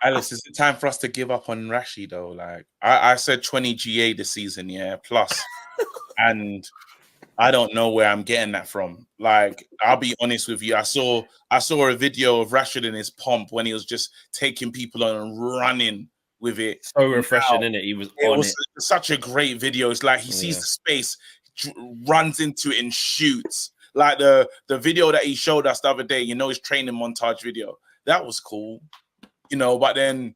Alice, is it time for us to give up on Rashi though? Like I said 20 GA this season, yeah, plus. And I don't know where I'm getting that from. Like, I'll be honest with you. I saw a video of Rashford in his pomp when he was just taking people on and running with it. So refreshing, isn't it? He was on it. Such a great video. It's like he sees the space, runs into it and shoots. Like the video that he showed us the other day, his training montage video. That was cool. But then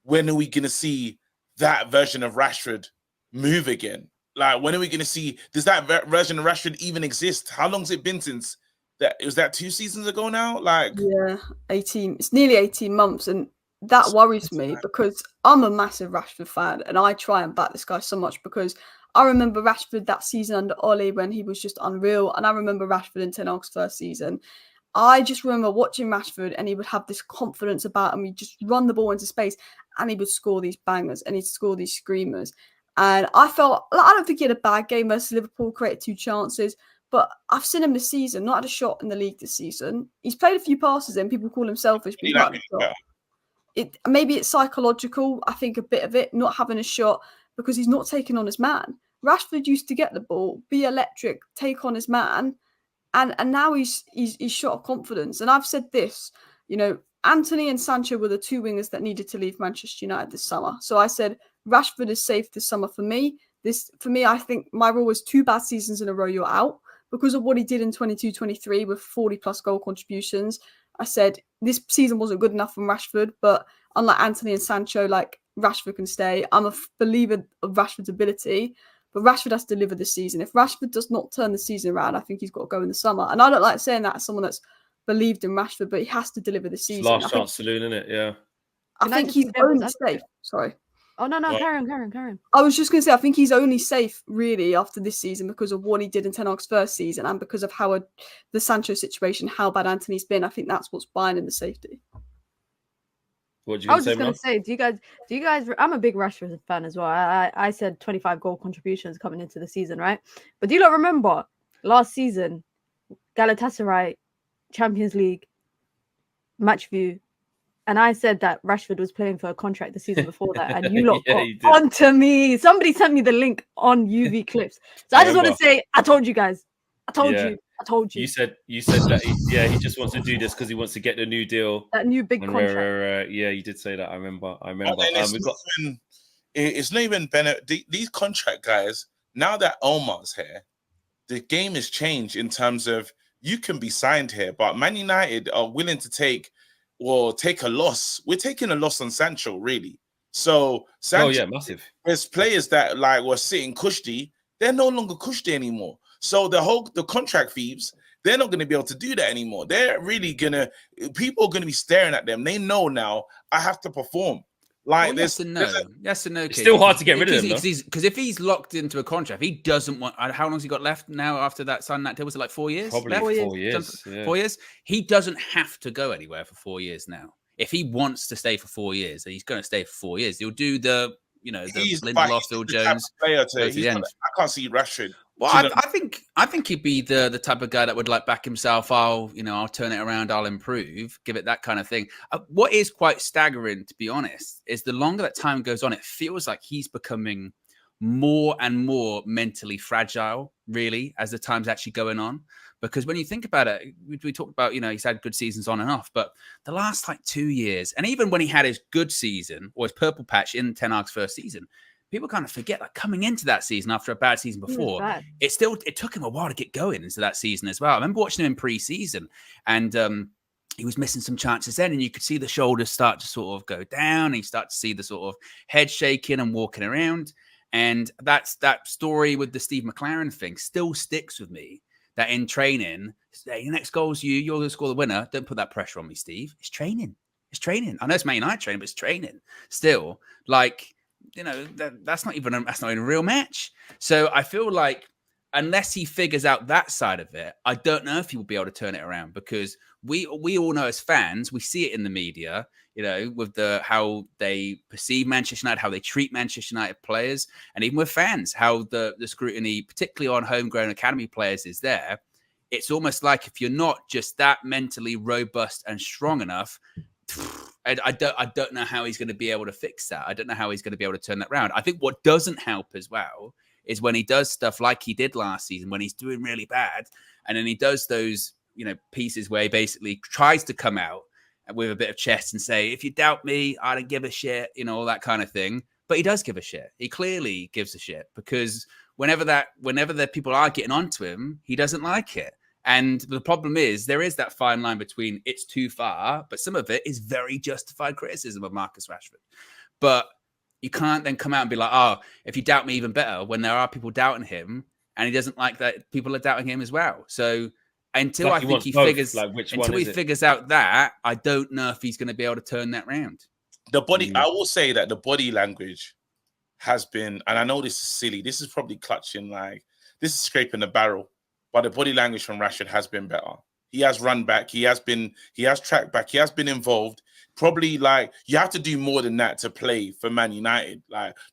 when are we going to see that version of Rashford move again? Like, when are we going to see, does that version of Rashford even exist? How long's it been since that? Was that 2 seasons ago now? Like, yeah, 18. It's nearly 18 months. And that worries me because I'm a massive Rashford fan and I try and back this guy so much because I remember Rashford that season under Ole when he was just unreal. And I remember Rashford in Ten Hag's first season. I just remember watching Rashford and he would have this confidence about him. He'd just run the ball into space and he would score these bangers and he'd score these screamers. And I felt, I don't think he had a bad game versus Liverpool, created 2 chances. But I've seen him this season, not had a shot in the league this season. He's played a few passes in. People call him selfish, but he might have a shot. Maybe it's psychological, I think a bit of it, not having a shot because he's not taking on his man. Rashford used to get the ball, be electric, take on his man. And now he's shot of confidence. And I've said this, Anthony and Sancho were the 2 wingers that needed to leave Manchester United this summer. So I said Rashford is safe this summer for me. I think my rule was 2 bad seasons in a row, you're out. Because of what he did in 22-23 with 40-plus goal contributions, I said this season wasn't good enough from Rashford, but unlike Anthony and Sancho, like Rashford can stay. I'm a believer of Rashford's ability. But Rashford has to deliver this season. If Rashford does not turn the season around, I think he's got to go in the summer. And I don't like saying that as someone that's believed in Rashford, but he has to deliver this season. Last chance saloon, isn't it? Yeah. I think he's only safe. Sorry. Oh, no, carry on. I was just going to say, I think he's only safe, really, after this season because of what he did in Ten Hag's first season and because of how the Sancho situation, how bad Anthony's been. I think that's what's buying in the safety. What I was just going to say, do you guys, I'm a big Rashford fan as well. I said 25 goal contributions coming into the season, right? But do you not remember last season, Galatasaray, Champions League, match view, and I said that Rashford was playing for a contract the season before that, and you lot got onto me. Somebody sent me the link on UV clips. So I just want to say, I told you guys. I told you. You said that. He just wants to do this because he wants to get the new deal, that new big contract. Yeah, you did say that. I remember. It's not even these contract guys. Now that Omar's here, the game has changed in terms of you can be signed here, but Man United are willing to take a loss. We're taking a loss on Sancho, really. So Sancho, massive. There's players that like were sitting cushy. They're no longer cushy anymore. So the contract thieves, they're not going to be able to do that anymore. They're really people are going to be staring at them. They know now I have to perform. Like yes and no. Yes and no. It's still hard to get rid of him, because if he's locked into a contract, he doesn't want. How long's he got left now after that sign that deal? Was it like 4 years? Probably left? 4 years. 4 years. He doesn't have to go anywhere for 4 years now. If he wants to stay for 4 years, he's going to stay for 4 years. He'll do the Lindelof, Phil Jones. I can't see Rashford. Well, I think he'd be the type of guy that would like back himself. I'll turn it around. I'll improve. Give it that kind of thing. What is quite staggering, to be honest, is the longer that time goes on, it feels like he's becoming more and more mentally fragile, really, as the time's actually going on. Because when you think about it, we talked about, he's had good seasons on and off, but the last 2 years, and even when he had his good season or his purple patch in Ten Hag's first season, people kind of forget coming into that season after a bad season before, it took him a while to get going into that season as well. I remember watching him in pre-season and he was missing some chances then, and you could see the shoulders start to sort of go down and you start to see the sort of head shaking and walking around. And that story with the Steve McLaren thing still sticks with me, that in training, hey, your next goal is you're going to score the winner. Don't put that pressure on me, Steve. It's training. I know it's Man United training, but it's training still. That's not even a real match. So I feel like unless he figures out that side of it, I don't know if he will be able to turn it around, because we all know as fans, we see it in the media, with how they perceive Manchester United, how they treat Manchester United players, and even with fans, how the scrutiny, particularly on homegrown academy players, is there. It's almost like if you're not just that mentally robust and strong enough, I don't know how he's going to be able to fix that. I don't know how he's going to be able to turn that around. I think what doesn't help as well is when he does stuff like he did last season, when he's doing really bad, and then he does those, pieces where he basically tries to come out with a bit of chest and say, if you doubt me, I don't give a shit, all that kind of thing. But he does give a shit. He clearly gives a shit, because whenever the people are getting onto him, he doesn't like it. And the problem is, there is that fine line between it's too far, but some of it is very justified criticism of Marcus Rashford. But you can't then come out and be like, oh, if you doubt me, even better, when there are people doubting him, and he doesn't like that people are doubting him as well. So until I think he figures out that, I don't know if he's going to be able to turn that round. I will say that the body language has been, and I know this is silly, this is probably clutching, this is scraping the barrel, but the body language from Rashford has been better. He has run back, he has tracked back, he has been involved. Probably you have to do more than that to play for Man United.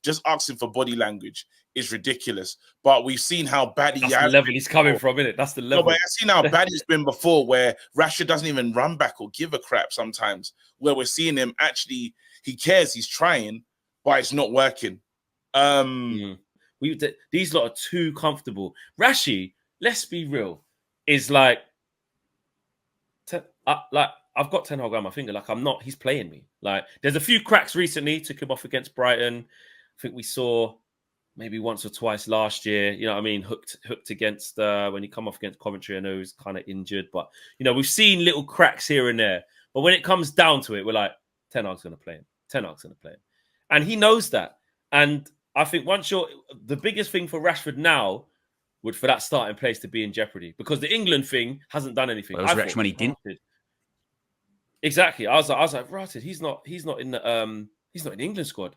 Just asking for body language is ridiculous. But we've seen how bad That's the level he's coming from, isn't it? That's the level. No, but I've seen how bad he's been before, where Rashford doesn't even run back or give a crap sometimes. Where we're seeing him actually, he cares, he's trying, but it's not working. These lot are too comfortable. Rashi, let's be real, is I've got Ten Hag on my finger. He's playing me. There's a few cracks recently. Took him off against Brighton. I think we saw maybe once or twice last year. You know what I mean? Hooked against when he come off against Coventry. I know he's kind of injured, but we've seen little cracks here and there. But when it comes down to it, we're like, Ten Hag's going to play him. Ten Hag's going to play him, and he knows that. And I think the biggest thing for Rashford now would for that starting place to be in jeopardy, because the England thing hasn't done anything. Well, it was actually when he didn't. Exactly. I was like, Rashford, he's not in the England squad.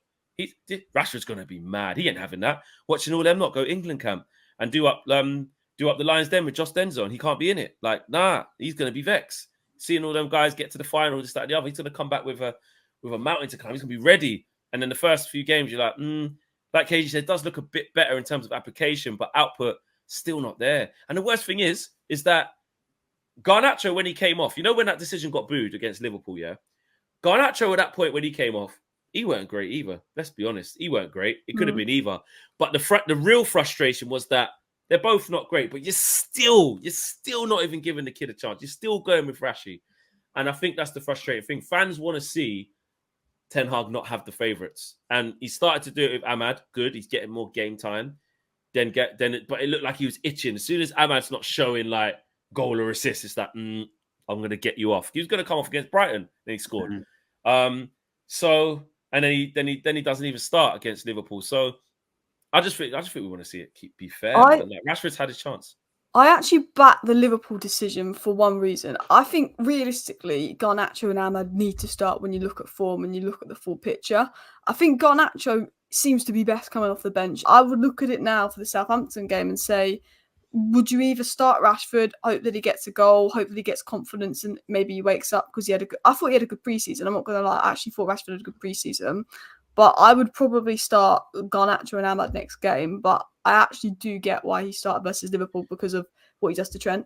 Rashford's gonna be mad. He ain't having that. Watching all them not go England camp and do up the Lions Den with Josh Denzel, and he can't be in it. Nah, he's gonna be vexed. Seeing all them guys get to the final, this, that, and the other, he's gonna come back with a mountain to climb. He's gonna be ready. And then the first few games, you're like, like KG said, it does look a bit better in terms of application, but output still not there. And the worst thing is that Garnacho, when he came off, when that decision got booed against Liverpool, yeah? Garnacho at that point when he came off, he weren't great either. Let's be honest. He weren't great. It could have been either. But the real frustration was that they're both not great, but you're still not even giving the kid a chance. You're still going with Rashi. And I think that's the frustrating thing. Fans want to see Ten Hag not have the favourites. And he started to do it with Ahmad. Good. He's getting more game time. But it looked like he was itching. As soon as Ahmad's not showing goal or assist, it's that I'm going to get you off. He was going to come off against Brighton, then he scored. So and then he doesn't even start against Liverpool. So I just think we want to see it be fair. Rashford's had his chance. I actually back the Liverpool decision for one reason. I think realistically, Garnacho and Ahmad need to start when you look at form and you look at the full picture. I think Garnacho seems to be best coming off the bench. I would look at it now for the Southampton game and say, would you either start Rashford, hope that he gets a goal, hopefully he gets confidence and maybe he wakes up, because I thought he had a good preseason. I'm not going to lie, I actually thought Rashford had a good preseason. But I would probably start Garnacho and Ahmad next game. But I actually do get why he started versus Liverpool because of what he does to Trent.